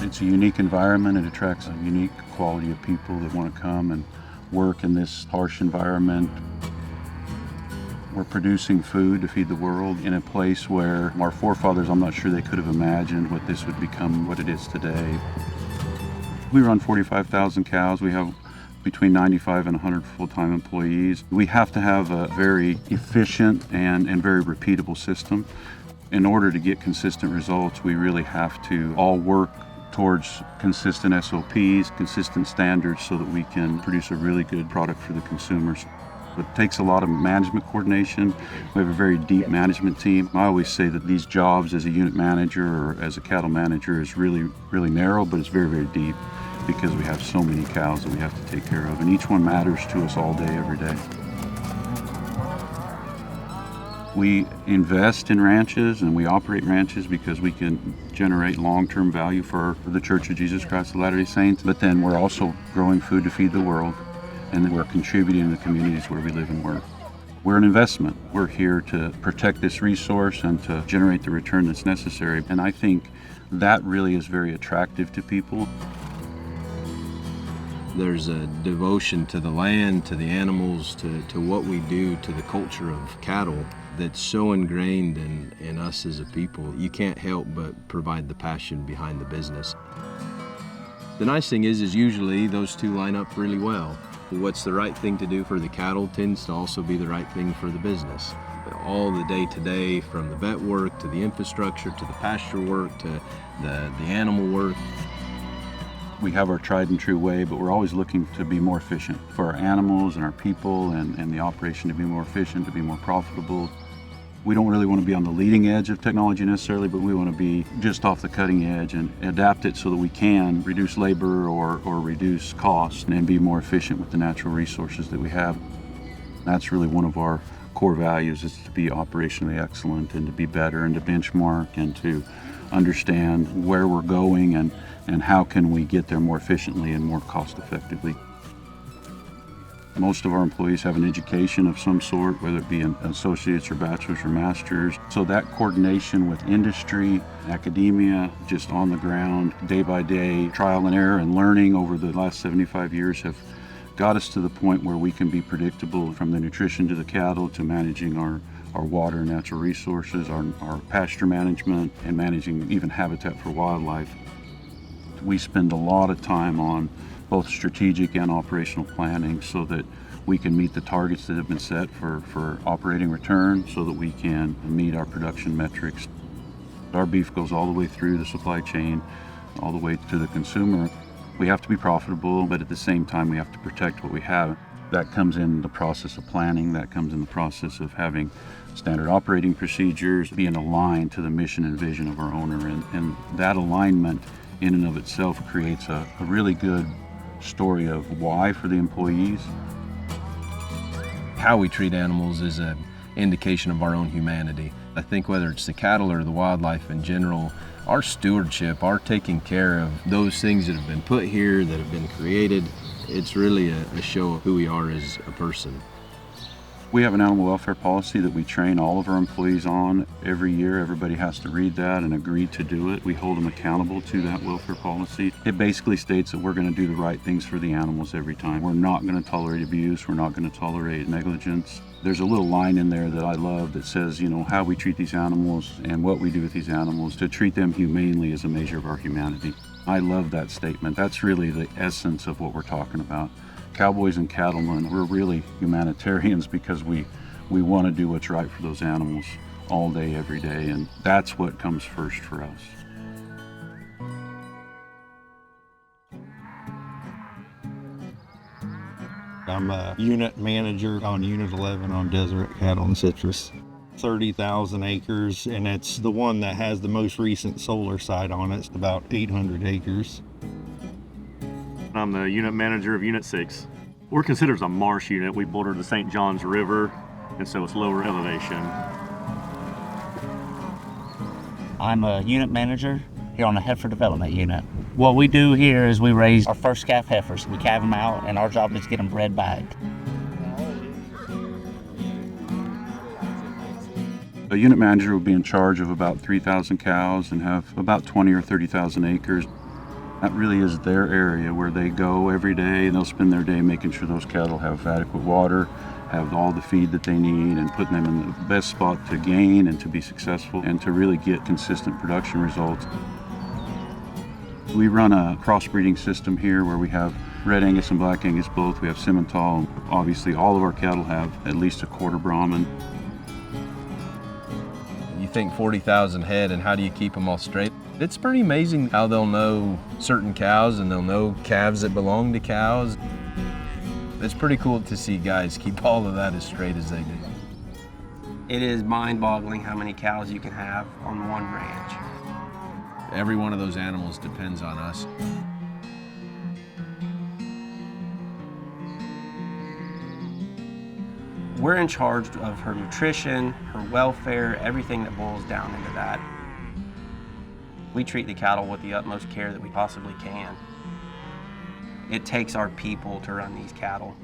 It's a unique environment. It attracts a unique quality of people that want to come and work in this harsh environment. We're producing food to feed the world in a place where our forefathers, I'm not sure they could have imagined what this would become, what it is today. We run 45,000 cows. We have between 95 and 100 full-time employees. We have to have a very efficient and very repeatable system. In order to get consistent results, we really have to all work towards consistent SOPs, consistent standards, so that we can produce a really good product for the consumers. It takes a lot of management coordination. We have a very deep management team. I always say that these jobs as a unit manager or as a cattle manager is really narrow, but it's very deep, because we have so many cows that we have to take care of, and each one matters to us all day, every day. We invest in ranches and we operate ranches because we can generate long-term value for the Church of Jesus Christ of Latter-day Saints, but then we're also growing food to feed the world, and then we're contributing to the communities where we live and work. We're an investment. We're here to protect this resource and to generate the return that's necessary, and I think that really is very attractive to people. There's a devotion to the land, to the animals, to what we do, to the culture of cattle that's so ingrained in us as a people. You can't help but provide the passion behind the business. The nice thing is usually those two line up really well. What's the right thing to do for the cattle tends to also be the right thing for the business. All the day-to-day, from the vet work to the infrastructure to the pasture work to the animal work. We have our tried and true way, but we're always looking to be more efficient for our animals and our people, and the operation to be more efficient, to be more profitable. We don't really want to be on the leading edge of technology necessarily, but we want to be just off the cutting edge and adapt it so that we can reduce labor or reduce costs and be more efficient with the natural resources that we have. That's really one of our core values, is to be operationally excellent and to be better and to benchmark and to understand where we're going and how can we get there more efficiently and more cost effectively. Most of our employees have an education of some sort, whether it be an associate's or bachelor's or master's. So that coordination with industry, academia, just on the ground, day by day, trial and error and learning over the last 75 years have got us to the point where we can be predictable, from the nutrition to the cattle to managing our water and natural resources, our pasture management, and managing even habitat for wildlife. We spend a lot of time on both strategic and operational planning so that we can meet the targets that have been set for operating return, so that we can meet our production metrics. Our beef goes all the way through the supply chain, all the way to the consumer. We have to be profitable, but at the same time we have to protect what we have. That comes in the process of planning, that comes in the process of having standard operating procedures, being aligned to the mission and vision of our owner, and that alignment in and of itself creates a really good story of why for the employees. How we treat animals is an indication of our own humanity. I think whether it's the cattle or the wildlife in general, our stewardship, our taking care of those things that have been put here, that have been created, it's really a show of who we are as a person. We have an animal welfare policy that we train all of our employees on every year. Everybody has to read that and agree to do it. We hold them accountable to that welfare policy. It basically states that we're going to do the right things for the animals every time. We're not going to tolerate abuse. We're not going to tolerate negligence. There's a little line in there that I love that says, how we treat these animals and what we do with these animals, to treat them humanely is a measure of our humanity. I love that statement. That's really the essence of what we're talking about. Cowboys and cattlemen, we're really humanitarians because we want to do what's right for those animals all day, every day, and that's what comes first for us. I'm a unit manager on Unit 11 on Deseret Cattle and Citrus. 30,000 acres, and it's the one that has the most recent solar site on it. It's about 800 acres. I'm the unit manager of Unit 6. We're considered as a marsh unit. We border the St. Johns River, and so it's lower elevation. I'm a unit manager here on the heifer development unit. What we do here is we raise our first calf heifers. We calve them out, and our job is to get them bred bagged. A unit manager would be in charge of about 3,000 cows and have about 20 or 30,000 acres. That really is their area where they go every day, and they'll spend their day making sure those cattle have adequate water, have all the feed that they need, and putting them in the best spot to gain and to be successful and to really get consistent production results. We run a crossbreeding system here where we have Red Angus and Black Angus both. We have Simmental. Obviously, all of our cattle have at least a quarter Brahman. You think 40,000 head, and how do you keep them all straight? It's pretty amazing how they'll know certain cows and they'll know calves that belong to cows. It's pretty cool to see guys keep all of that as straight as they do. It is mind-boggling how many cows you can have on one ranch. Every one of those animals depends on us. We're in charge of her nutrition, her welfare, everything that boils down into that. We treat the cattle with the utmost care that we possibly can. It takes our people to run these cattle.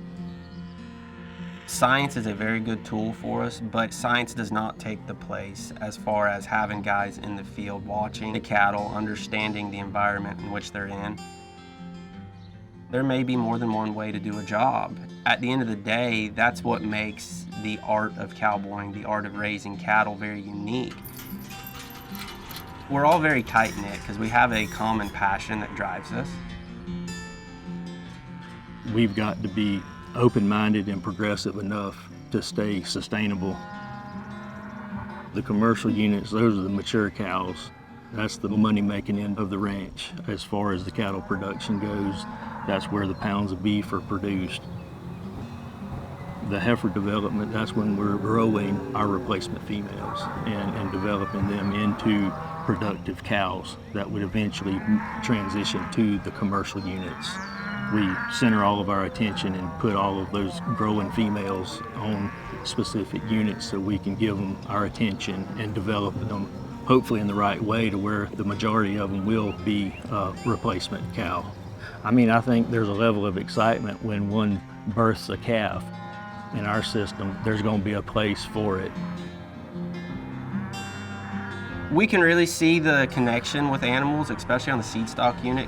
Science is a very good tool for us, but science does not take the place as far as having guys in the field watching the cattle, understanding the environment in which they're in. There may be more than one way to do a job. At the end of the day, that's what makes the art of cowboying, the art of raising cattle, very unique. We're all very tight-knit because we have a common passion that drives us. We've got to be open-minded and progressive enough to stay sustainable. The commercial units, those are the mature cows. That's the money-making end of the ranch. As far as the cattle production goes, that's where the pounds of beef are produced. The heifer development, that's when we're growing our replacement females and developing them into productive cows that would eventually transition to the commercial units. We center all of our attention and put all of those growing females on specific units so we can give them our attention and develop them hopefully in the right way to where the majority of them will be a replacement cow. I mean, I think there's a level of excitement when one births a calf. In our system, there's going to be a place for it. We can really see the connection with animals, especially on the seed stock unit.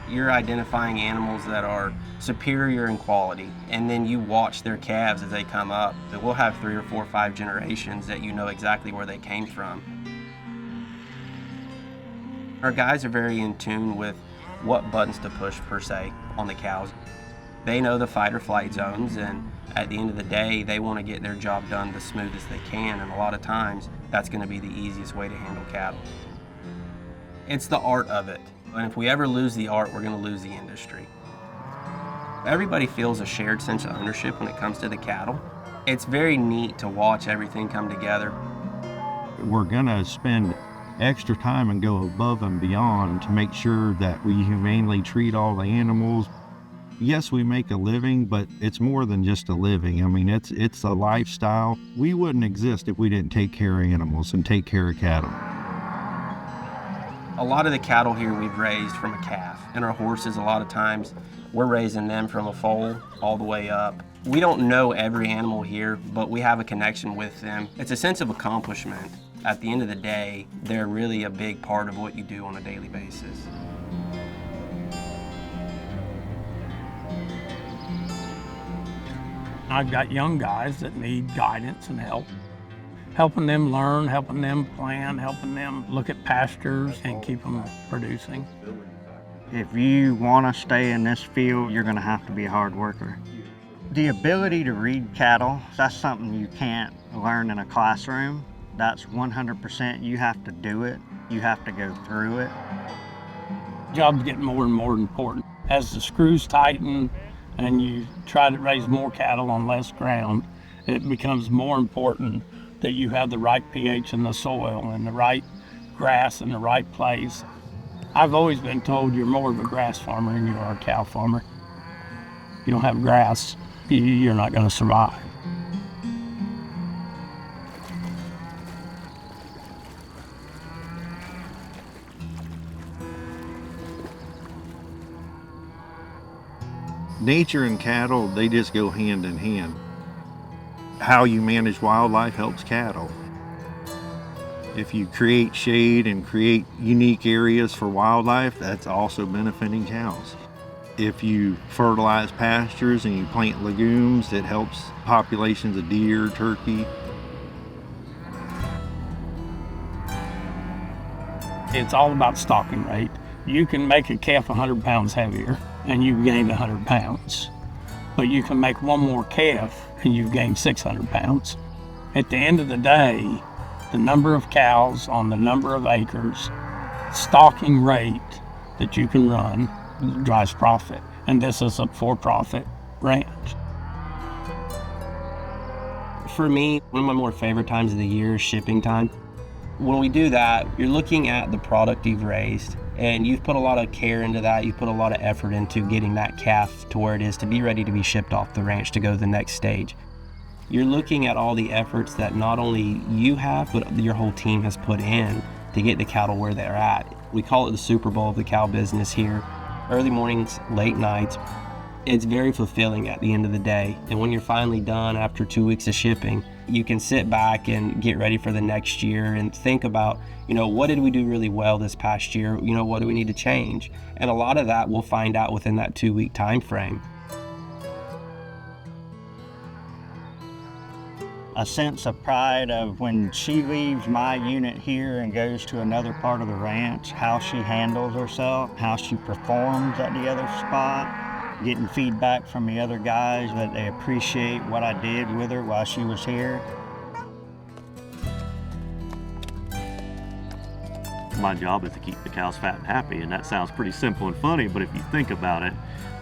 You're identifying animals that are superior in quality, and then you watch their calves as they come up. We'll have 3 or 4 or 5 generations that you know exactly where they came from. Our guys are very in tune with what buttons to push, per se, on the cows. They know the fight or flight zones, and at the end of the day, they want to get their job done the smoothest they can, and a lot of times, that's going to be the easiest way to handle cattle. It's the art of it, and if we ever lose the art, we're going to lose the industry. Everybody feels a shared sense of ownership when it comes to the cattle. It's very neat to watch everything come together. We're gonna spend extra time and go above and beyond to make sure that we humanely treat all the animals. Yes, we make a living, but it's more than just a living. I mean, it's a lifestyle. We wouldn't exist if we didn't take care of animals and take care of cattle. A lot of the cattle here we've raised from a calf, and our horses, a lot of times, we're raising them from a foal all the way up. We don't know every animal here, but we have a connection with them. It's a sense of accomplishment. At the end of the day, they're really a big part of what you do on a daily basis. I've got young guys that need guidance and help. Helping them learn, helping them plan, helping them look at pastures and keep them producing. If you want to stay in this field, you're going to have to be a hard worker. The ability to read cattle, that's something you can't learn in a classroom. That's 100%, you have to do it. You have to go through it. Job's getting more and more important. As the screws tighten and you try to raise more cattle on less ground, it becomes more important that you have the right pH in the soil and the right grass in the right place. I've always been told you're more of a grass farmer than you are a cow farmer. If you don't have grass, you're not going to survive. Nature and cattle, they just go hand in hand. How you manage wildlife helps cattle. If you create shade and create unique areas for wildlife, that's also benefiting cows. If you fertilize pastures and you plant legumes, it helps populations of deer, turkey. It's all about stocking rate. You can make a calf 100 pounds heavier and you've gained 100 pounds. But you can make one more calf and you've gained 600 pounds. At the end of the day, the number of cows on the number of acres, stocking rate that you can run drives profit. And this is a for-profit ranch. For me, one of my more favorite times of the year is shipping time. When we do that, you're looking at the product you've raised, and you've put a lot of care into that. You've put a lot of effort into getting that calf to where it is to be ready to be shipped off the ranch to go to the next stage. You're looking at all the efforts that not only you have, but your whole team has put in to get the cattle where they're at. We call it the Super Bowl of the cow business here. Early mornings, late nights. It's very fulfilling at the end of the day. And when you're finally done after 2 weeks of shipping, you can sit back and get ready for the next year and think about, what did we do really well this past year? What do we need to change? And a lot of that we'll find out within that 2-week time frame. A sense of pride of when she leaves my unit here and goes to another part of the ranch, how she handles herself, how she performs at the other spot, getting feedback from the other guys that they appreciate what I did with her while she was here. My job is to keep the cows fat and happy, and that sounds pretty simple and funny, but if you think about it,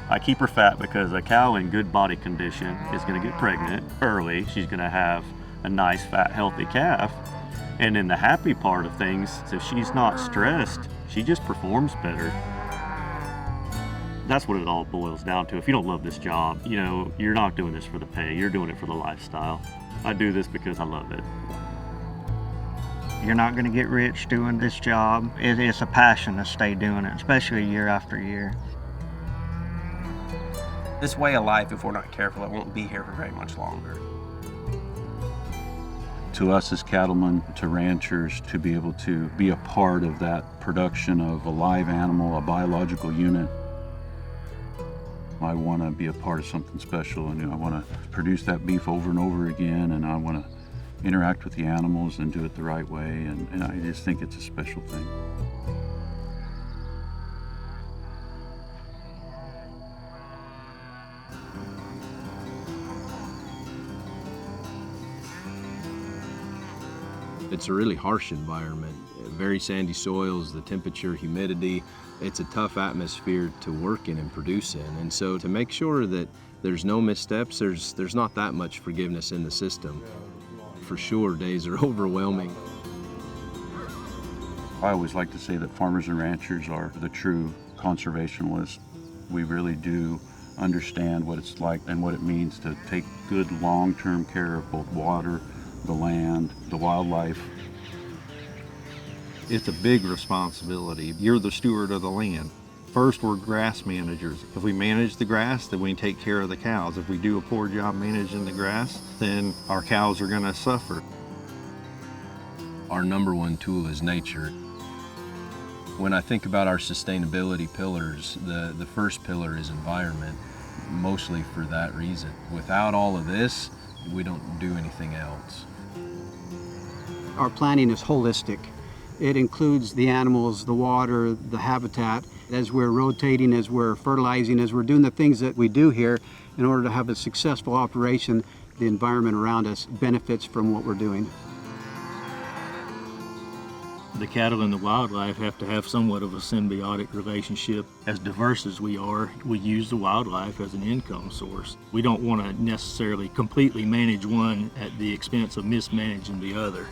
I keep her fat because a cow in good body condition is going to get pregnant early. She's going to have a nice, fat, healthy calf. And in the happy part of things, if she's not stressed, she just performs better. That's what it all boils down to. If you don't love this job, you're not doing this for the pay. You're doing it for the lifestyle. I do this because I love it. You're not going to get rich doing this job. It's a passion to stay doing it, especially year after year. This way of life, if we're not careful, it won't be here for very much longer. To us as cattlemen, to ranchers, to be able to be a part of that production of a live animal, a biological unit, I want to be a part of something special, and I want to produce that beef over and over again, and I want to interact with the animals and do it the right way, and I just think it's a special thing. It's a really harsh environment, very sandy soils, the temperature, humidity. It's a tough atmosphere to work in and produce in. And so to make sure that there's no missteps, there's not that much forgiveness in the system. For sure, days are overwhelming. I always like to say that farmers and ranchers are the true conservationists. We really do understand what it's like and what it means to take good long-term care of both water, the land, the wildlife. It's a big responsibility. You're the steward of the land. First, we're grass managers. If we manage the grass, then we take care of the cows. If we do a poor job managing the grass, then our cows are going to suffer. Our number one tool is nature. When I think about our sustainability pillars, the first pillar is environment, mostly for that reason. Without all of this, we don't do anything else. Our planning is holistic. It includes the animals, the water, the habitat. As we're rotating, as we're fertilizing, as we're doing the things that we do here, in order to have a successful operation, the environment around us benefits from what we're doing. The cattle and the wildlife have to have somewhat of a symbiotic relationship. As diverse as we are, we use the wildlife as an income source. We don't want to necessarily completely manage one at the expense of mismanaging the other.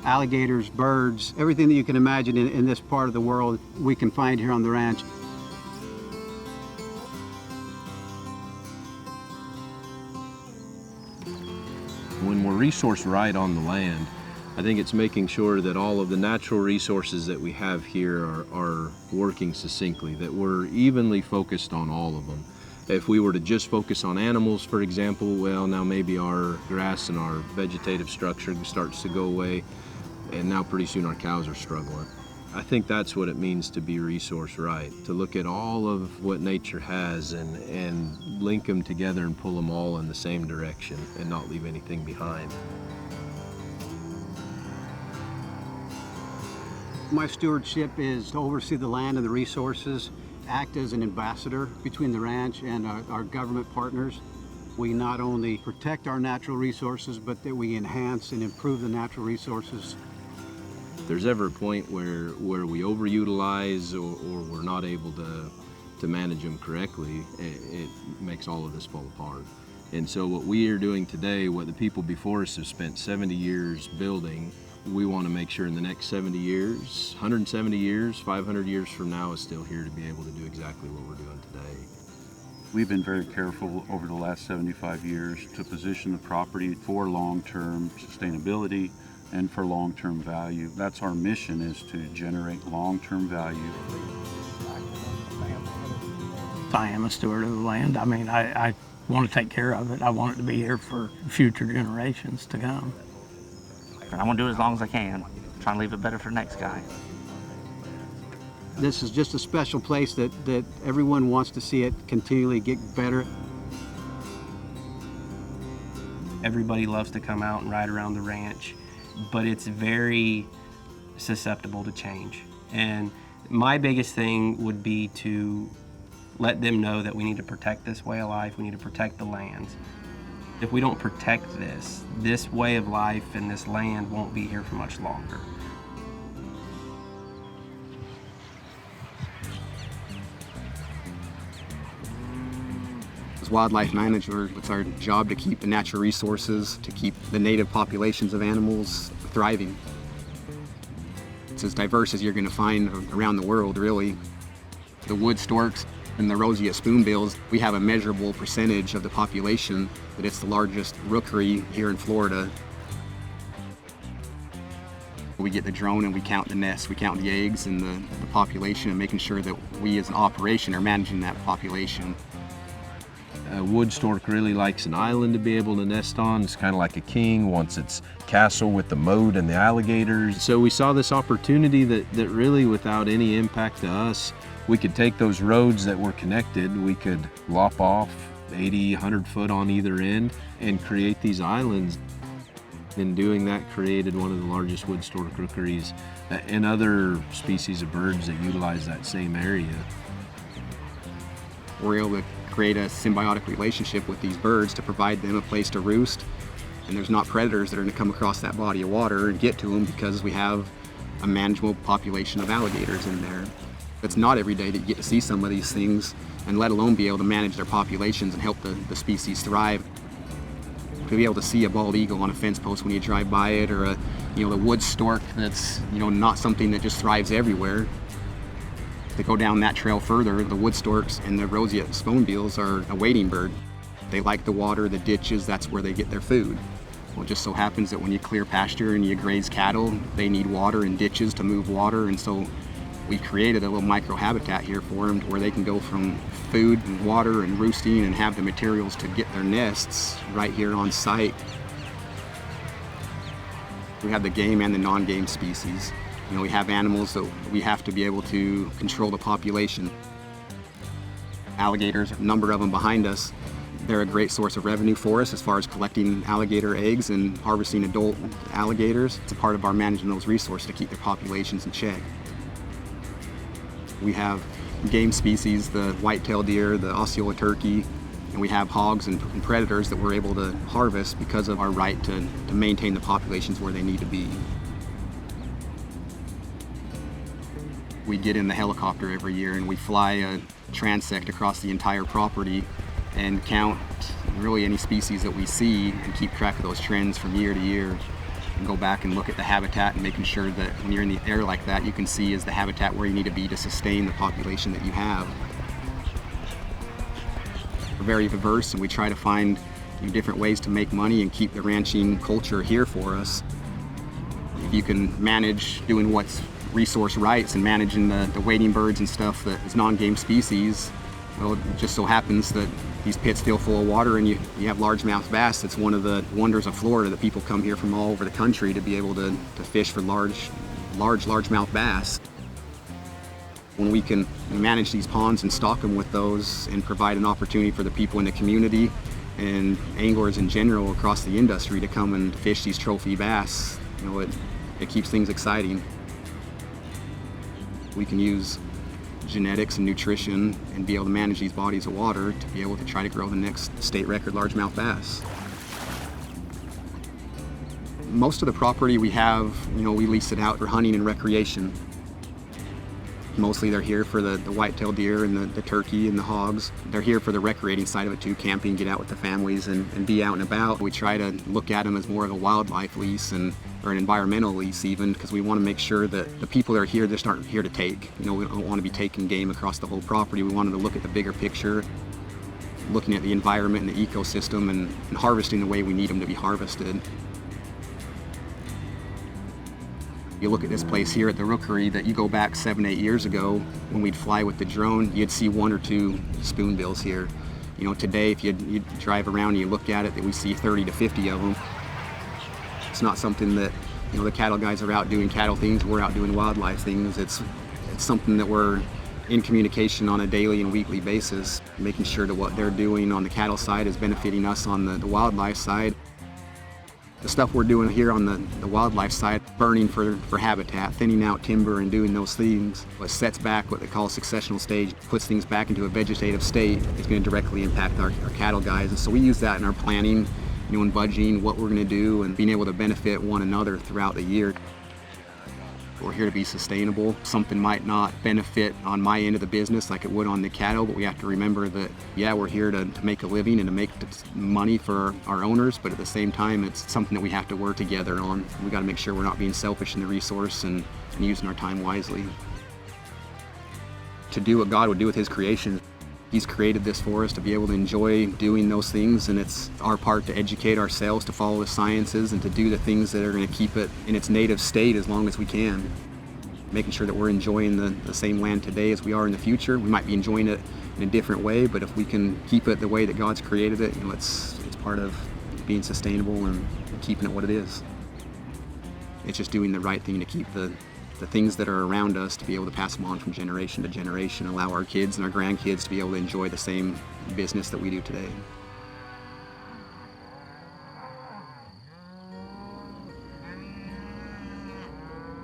Alligators, birds, everything that you can imagine in this part of the world, we can find here on the ranch. When we're resource right on the land, I think it's making sure that all of the natural resources that we have here are working succinctly, that we're evenly focused on all of them. If we were to just focus on animals, for example, well, now maybe our grass and our vegetative structure starts to go away. And now pretty soon our cows are struggling. I think that's what it means to be resource right, to look at all of what nature has and link them together and pull them all in the same direction and not leave anything behind. My stewardship is to oversee the land and the resources, act as an ambassador between the ranch and our government partners. We not only protect our natural resources, but that we enhance and improve the natural resources. If there's ever a point where we overutilize or we're not able to manage them correctly, it makes all of this fall apart. And so what we are doing today, what the people before us have spent 70 years building, we want to make sure in the next 70 years, 170 years, 500 years from now is still here to be able to do exactly what we're doing today. We've been very careful over the last 75 years to position the property for long-term sustainability and for long-term value. That's our mission, is to generate long-term value. I am a steward of the land. I mean, I want to take care of it. I want it to be here for future generations to come. I want to do it as long as I can, trying to leave it better for the next guy. This is just a special place that everyone wants to see it continually get better. Everybody loves to come out and ride around the ranch, but it's very susceptible to change. And my biggest thing would be to let them know that we need to protect this way of life, we need to protect the lands. If we don't protect this way of life and this land won't be here for much longer. As wildlife manager, it's our job to keep the natural resources, to keep the native populations of animals thriving. It's as diverse as you're going to find around the world, really. The wood storks and the roseate spoonbills, we have a measurable percentage of the population, but it's the largest rookery here in Florida. We get the drone and we count the nests, we count the eggs and the population, and making sure that we as an operation are managing that population. A wood stork really likes an island to be able to nest on. It's kind of like a king, wants its castle with the moat and the alligators. So we saw this opportunity that really, without any impact to us, we could take those roads that were connected, we could lop off 80, 100 foot on either end and create these islands. In doing that, created one of the largest wood stork rookeries and other species of birds that utilize that same area. We're able to create a symbiotic relationship with these birds to provide them a place to roost, and there's not predators that are going to come across that body of water and get to them because we have a manageable population of alligators in there. It's not every day that you get to see some of these things, and let alone be able to manage their populations and help the species thrive. To be able to see a bald eagle on a fence post when you drive by it, or the wood stork that's not something that just thrives everywhere. To go down that trail further, the wood storks and the roseate spoonbills are a wading bird. They like the water, the ditches, that's where they get their food. Well, it just so happens that when you clear pasture and you graze cattle, they need water and ditches to move water, and so we created a little micro habitat here for them where they can go from food and water and roosting and have the materials to get their nests right here on site. We have the game and the non-game species. We have animals that we have to be able to control the population. Alligators, a number of them behind us, they're a great source of revenue for us as far as collecting alligator eggs and harvesting adult alligators. It's a part of our managing those resources to keep their populations in check. We have game species, the white-tailed deer, the Osceola turkey, and we have hogs and predators that we're able to harvest because of our right to maintain the populations where they need to be. We get in the helicopter every year and we fly a transect across the entire property and count really any species that we see and keep track of those trends from year to year, and go back and look at the habitat and making sure that when you're in the air like that, you can see is the habitat where you need to be to sustain the population that you have. We're very diverse and we try to find different ways to make money and keep the ranching culture here for us. If you can manage doing what's resource rights and managing the wading birds and stuff that is non-game species, Well, it just so happens that these pits feel full of water, and you have largemouth bass. It's one of the wonders of Florida that people come here from all over the country to be able to fish for largemouth bass. When we can manage these ponds and stock them with those and provide an opportunity for the people in the community and anglers in general across the industry to come and fish these trophy bass, it keeps things exciting. We can use genetics and nutrition and be able to manage these bodies of water to be able to try to grow the next state record largemouth bass. Most of the property we have, we lease it out for hunting and recreation. Mostly they're here for the white-tailed deer and the turkey and the hogs. They're here for the recreating side of it too, camping, get out with the families and be out and about. We try to look at them as more of a wildlife lease or an environmental lease even, because we want to make sure that the people that are here just aren't here to take. We don't want to be taking game across the whole property. We want them to look at the bigger picture, looking at the environment and the ecosystem and harvesting the way we need them to be harvested. You look at this place here at the Rookery that you go back 7-8 years ago when we'd fly with the drone, you'd see 1 or 2 spoonbills here. Today if you drive around and you look at it, that we see 30 to 50 of them. It's not something that the cattle guys are out doing cattle things, we're out doing wildlife things. It's something that we're in communication on a daily and weekly basis, making sure that what they're doing on the cattle side is benefiting us on the wildlife side. The stuff we're doing here on the wildlife side, burning for habitat, thinning out timber and doing those things, what sets back what they call a successional stage, puts things back into a vegetative state, is going to directly impact our cattle guys. And so we use that in our planning, in budgeting, what we're going to do, and being able to benefit one another throughout the year. We're here to be sustainable. Something might not benefit on my end of the business like it would on the cattle, but we have to remember that, we're here to make a living and to make money for our owners, but at the same time, it's something that we have to work together on. We got to make sure we're not being selfish in the resource and using our time wisely. To do what God would do with His creation, He's created this for us to be able to enjoy doing those things, and it's our part to educate ourselves, to follow the sciences, and to do the things that are going to keep it in its native state as long as we can. Making sure that we're enjoying the same land today as we are in the future. We might be enjoying it in a different way, but if we can keep it the way that God's created it, it's part of being sustainable and keeping it what it is. It's just doing the right thing to keep the things that are around us, to be able to pass them on from generation to generation, allow our kids and our grandkids to be able to enjoy the same business that we do today.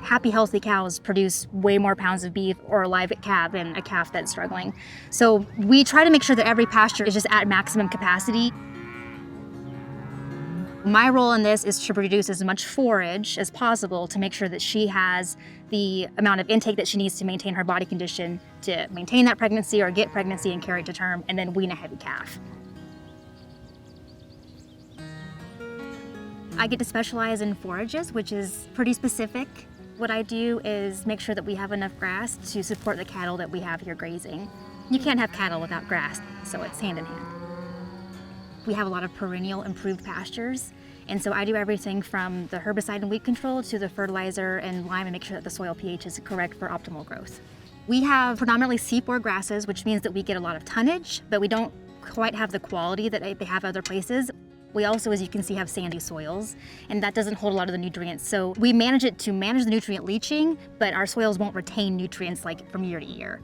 Happy, healthy cows produce way more pounds of beef or a live calf than a calf that's struggling. So we try to make sure that every pasture is just at maximum capacity. My role in this is to produce as much forage as possible to make sure that she has the amount of intake that she needs to maintain her body condition to maintain that pregnancy or get pregnancy and carry it to term, and then wean a heavy calf. I get to specialize in forages, which is pretty specific. What I do is make sure that we have enough grass to support the cattle that we have here grazing. You can't have cattle without grass, so it's hand in hand. We have a lot of perennial improved pastures, and so I do everything from the herbicide and weed control to the fertilizer and lime and make sure that the soil pH is correct for optimal growth. We have predominantly seed-bore grasses, which means that we get a lot of tonnage, but we don't quite have the quality that they have other places. We also, as you can see, have sandy soils, and that doesn't hold a lot of the nutrients. So we manage it to manage the nutrient leaching, but our soils won't retain nutrients like from year to year.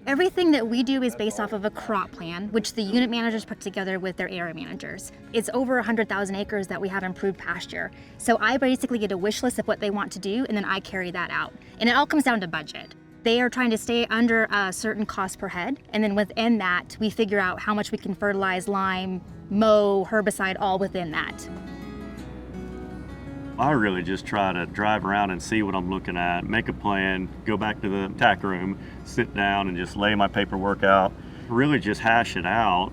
Everything that we do is based off of a crop plan, which the unit managers put together with their area managers. It's over 100,000 acres that we have improved pasture. So I basically get a wish list of what they want to do, and then I carry that out. And it all comes down to budget. They are trying to stay under a certain cost per head, and then within that, we figure out how much we can fertilize, lime, mow, herbicide, all within that. I really just try to drive around and see what I'm looking at, make a plan, go back to the tack room, sit down and just lay my paperwork out, really just hash it out.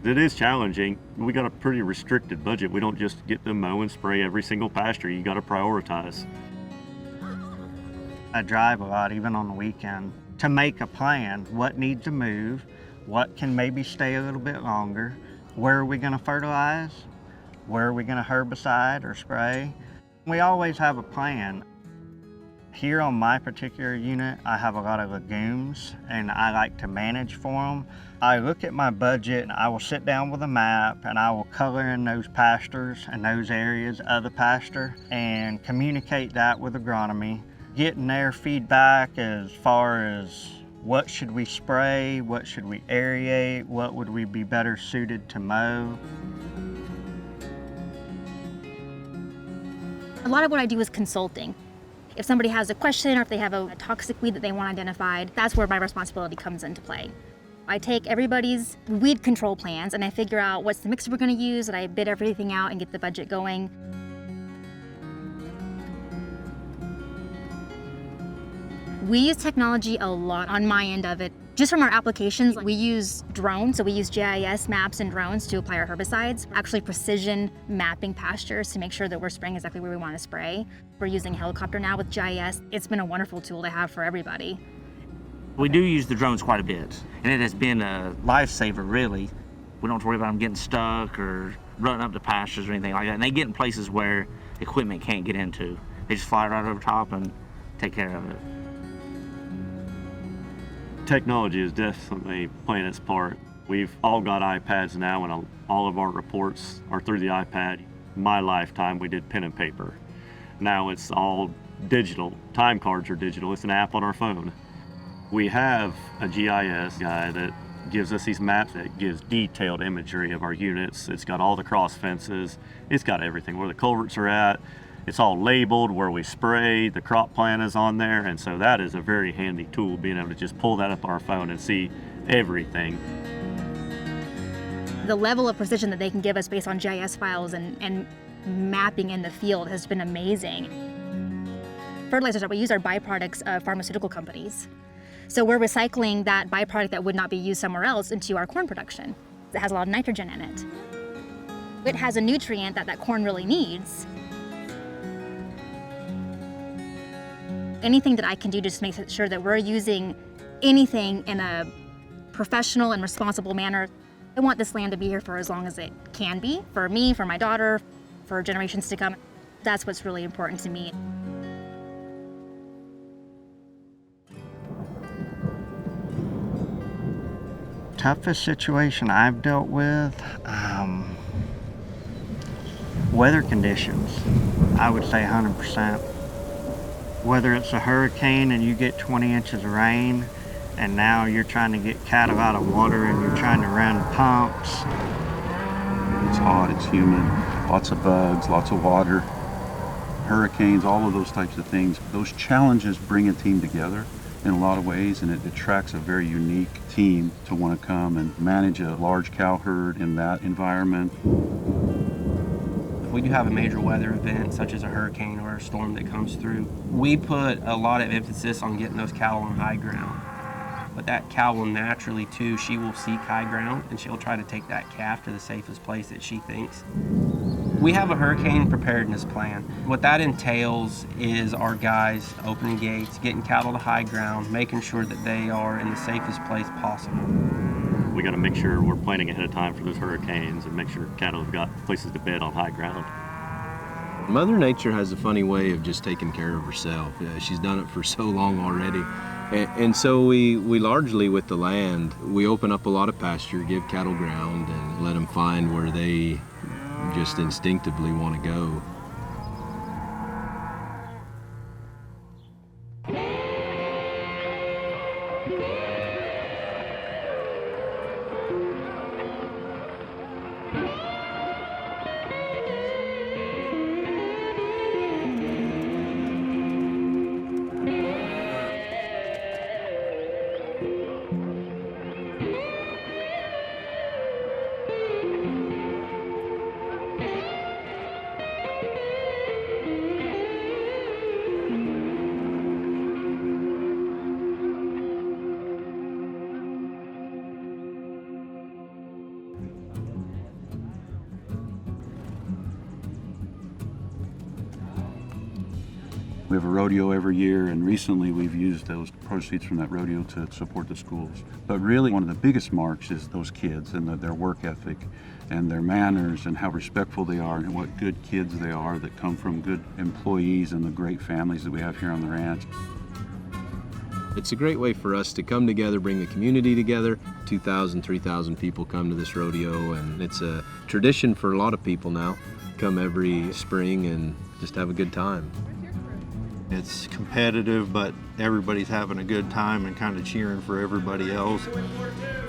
It is challenging. We got a pretty restricted budget. We don't just get to mow and spray every single pasture. You got to prioritize. I drive a lot, even on the weekend, to make a plan. What needs to move? What can maybe stay a little bit longer? Where are we going to fertilize? Where are we going to herbicide or spray? We always have a plan. Here on my particular unit, I have a lot of legumes and I like to manage for them. I look at my budget and I will sit down with a map and I will color in those pastures and those areas of the pasture and communicate that with agronomy, getting their feedback as far as what should we spray, what should we aerate, what would we be better suited to mow. A lot of what I do is consulting. If somebody has a question or if they have a toxic weed that they want identified, that's where my responsibility comes into play. I take everybody's weed control plans and I figure out what's the mixer we're going to use, and I bid everything out and get the budget going. We use technology a lot on my end of it. Just from our applications, we use drones, so we use GIS maps and drones to apply our herbicides, actually precision mapping pastures to make sure that we're spraying exactly where we want to spray. We're using helicopter now with GIS. It's been a wonderful tool to have for everybody. We do use the drones quite a bit, and it has been a lifesaver, really. We don't have to worry about them getting stuck or running up to pastures or anything like that. And they get in places where equipment can't get into. They just fly right over top and take care of it. Technology is definitely playing its part. We've all got iPads now, and all of our reports are through the iPad. In my lifetime, we did pen and paper. Now it's all digital. Time cards are digital. It's an app on our phone. We have a GIS guy that gives us these maps that gives detailed imagery of our units. It's got all the cross fences. It's got everything, where the culverts are at. It's all labeled, where we spray, the crop plan is on there, and so that is a very handy tool, being able to just pull that up on our phone and see everything. The level of precision that they can give us based on GIS files and mapping in the field has been amazing. Fertilizers that we use are byproducts of pharmaceutical companies. So we're recycling that byproduct that would not be used somewhere else into our corn production. It has a lot of nitrogen in it. It has a nutrient that corn really needs. Anything that I can do just makes sure that we're using anything in a professional and responsible manner. I want this land to be here for as long as it can be, for me, for my daughter, for generations to come. That's what's really important to me. Toughest situation I've dealt with, weather conditions. I would say 100%. Whether it's a hurricane and you get 20 inches of rain, and now you're trying to get cattle out of water and you're trying to run pumps. It's hot, it's humid, lots of bugs, lots of water, hurricanes, all of those types of things. Those challenges bring a team together in a lot of ways, and it attracts a very unique team to want to come and manage a large cow herd in that environment. If we do have a major weather event, such as a hurricane or a storm that comes through, we put a lot of emphasis on getting those cattle on high ground. But that cow will naturally too, she will seek high ground and she'll try to take that calf to the safest place that she thinks. We have a hurricane preparedness plan. What that entails is our guys opening gates, getting cattle to high ground, making sure that they are in the safest place possible. We got to make sure we're planning ahead of time for those hurricanes and make sure cattle have got places to bed on high ground. Mother Nature has a funny way of just taking care of herself. She's done it for so long already. And so we largely, with the land, we open up a lot of pasture, give cattle ground, and let them find where they just instinctively want to go. We have a rodeo every year, and recently we've used those proceeds from that rodeo to support the schools. But really one of the biggest marks is those kids and their work ethic and their manners and how respectful they are and what good kids they are that come from good employees and the great families that we have here on the ranch. It's a great way for us to come together, bring the community together. 2,000, 3,000 people come to this rodeo, and it's a tradition for a lot of people now. Come every spring and just have a good time. It's competitive, but everybody's having a good time and kind of cheering for everybody else.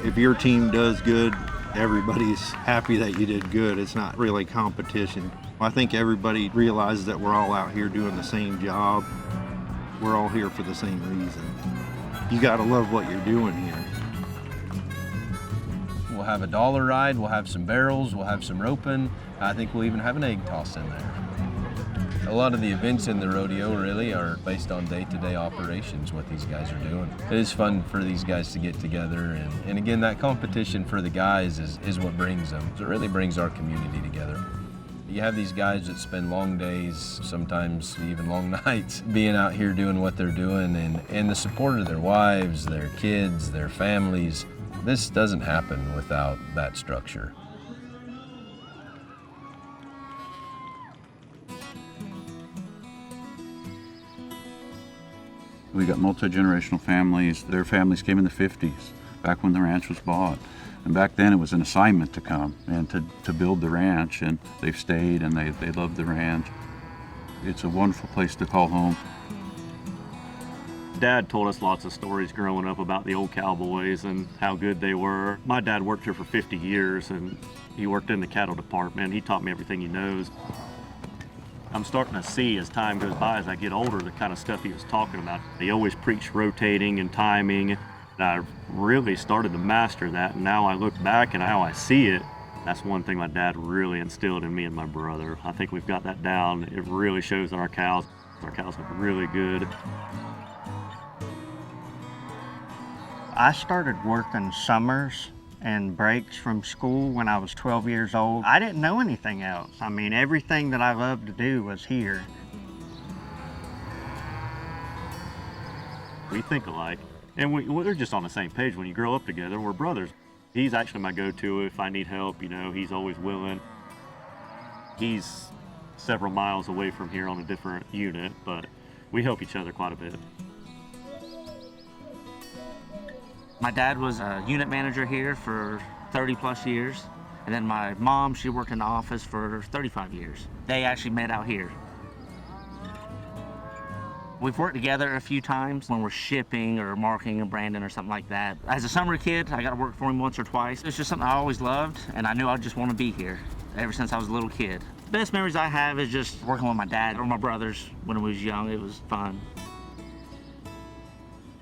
If your team does good, everybody's happy that you did good. It's not really competition. I think everybody realizes that we're all out here doing the same job. We're all here for the same reason. You gotta love what you're doing here. We'll have a dollar ride, we'll have some barrels, we'll have some roping. I think we'll even have an egg toss in there. A lot of the events in the rodeo really are based on day-to-day operations, what these guys are doing. It is fun for these guys to get together, and again, that competition for the guys is what brings them. It really brings our community together. You have these guys that spend long days, sometimes even long nights, being out here doing what they're doing, and the support of their wives, their kids, their families. This doesn't happen without that structure. We got multi-generational families. Their families came in the 50s, back when the ranch was bought. And back then it was an assignment to come and to build the ranch, and they've stayed and they love the ranch. It's a wonderful place to call home. Dad told us lots of stories growing up about the old cowboys and how good they were. My dad worked here for 50 years and he worked in the cattle department. He taught me everything he knows. I'm starting to see as time goes by, as I get older, the kind of stuff he was talking about. He always preached rotating and timing. And I really started to master that, and now I look back and how I see it, that's one thing my dad really instilled in me and my brother. I think we've got that down. It really shows on our cows. Our cows look really good. I started working summers and breaks from school when I was 12 years old. I didn't know anything else. I mean, everything that I loved to do was here. We think alike, and we're just on the same page. When you grow up together, we're brothers. He's actually my go-to if I need help, he's always willing. He's several miles away from here on a different unit, but we help each other quite a bit. My dad was a unit manager here for 30 plus years. And then my mom, she worked in the office for 35 years. They actually met out here. We've worked together a few times when we're shipping or marketing and branding or something like that. As a summer kid, I got to work for him once or twice. It's just something I always loved, and I knew I just want to be here ever since I was a little kid. The best memories I have is just working with my dad or my brothers when I was young. It was fun.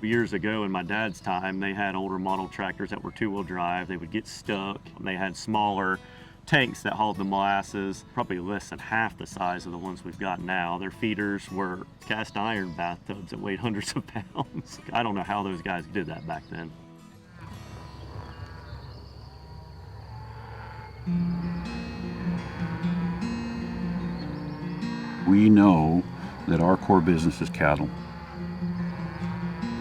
Years ago in my dad's time, they had older model tractors that were two-wheel drive. They would get stuck. They had smaller tanks that hauled the molasses, probably less than half the size of the ones we've got now. Their feeders were cast iron bathtubs that weighed hundreds of pounds. I don't know how those guys did that back then. We know that our core business is cattle.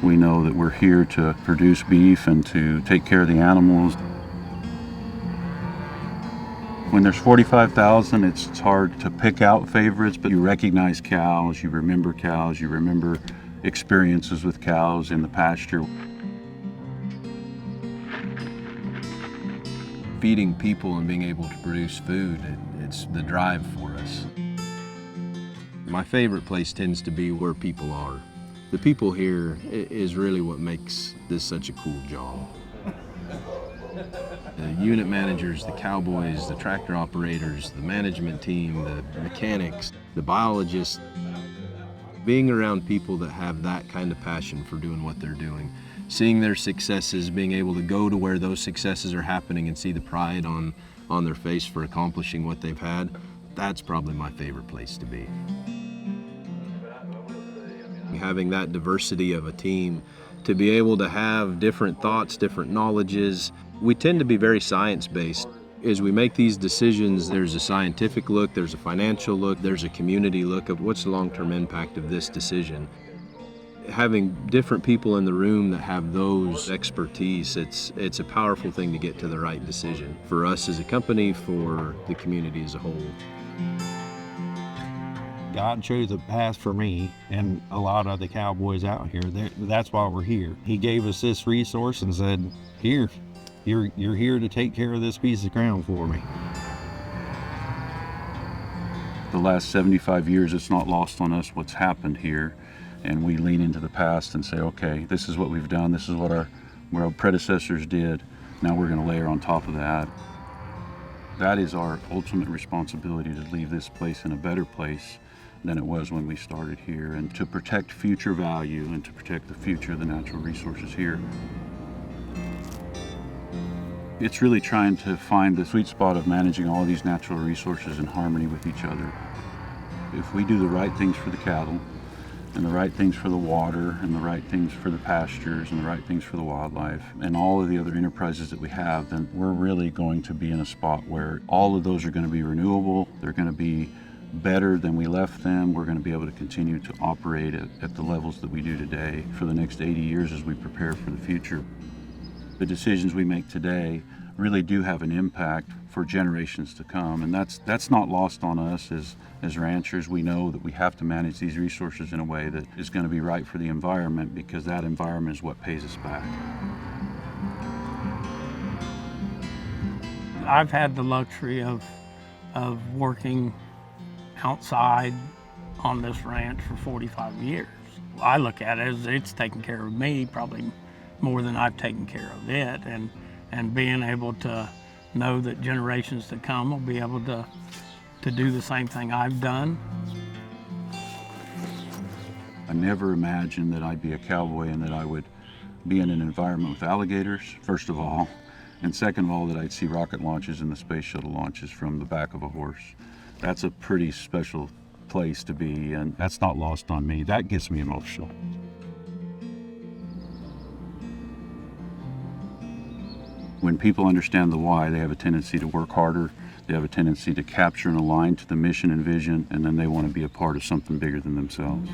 We know that we're here to produce beef and to take care of the animals. When there's 45,000, it's hard to pick out favorites, but you recognize cows, you remember experiences with cows in the pasture. Feeding people and being able to produce food, it's the drive for us. My favorite place tends to be where people are. The people here is really what makes this such a cool job. The unit managers, the cowboys, the tractor operators, the management team, the mechanics, the biologists. Being around people that have that kind of passion for doing what they're doing, seeing their successes, being able to go to where those successes are happening and see the pride on their face for accomplishing what they've had, that's probably my favorite place to be. Having that diversity of a team, to be able to have different thoughts, different knowledges. We tend to be very science-based. As we make these decisions, there's a scientific look, there's a financial look, there's a community look of what's the long-term impact of this decision. Having different people in the room that have those expertise, it's a powerful thing to get to the right decision for us as a company, for the community as a whole. God chose a path for me and a lot of the cowboys out here. That's why we're here. He gave us this resource and said, here, you're here to take care of this piece of ground for me. The last 75 years, it's not lost on us what's happened here. And we lean into the past and say, okay, this is what we've done. This is what our predecessors did. Now we're going to layer on top of that. That is our ultimate responsibility, to leave this place in a better place than it was when we started here, and to protect future value and to protect the future of the natural resources here. It's really trying to find the sweet spot of managing all these natural resources in harmony with each other. If we do the right things for the cattle, and the right things for the water, and the right things for the pastures, and the right things for the wildlife, and all of the other enterprises that we have, then we're really going to be in a spot where all of those are going to be renewable. They're going to be better than we left them. We're going to be able to continue to operate at the levels that we do today for the next 80 years as we prepare for the future. The decisions we make today really do have an impact for generations to come, and that's not lost on us as ranchers. We know that we have to manage these resources in a way that is going to be right for the environment, because that environment is what pays us back. I've had the luxury of working outside on this ranch for 45 years. I look at it as it's taken care of me probably more than I've taken care of it, and being able to know that generations to come will be able to do the same thing I've done. I never imagined that I'd be a cowboy and that I would be in an environment with alligators, first of all, and second of all, that I'd see rocket launches and the space shuttle launches from the back of a horse. That's a pretty special place to be, and that's not lost on me. That gets me emotional. When people understand the why, they have a tendency to work harder. They have a tendency to capture and align to the mission and vision, and then they want to be a part of something bigger than themselves.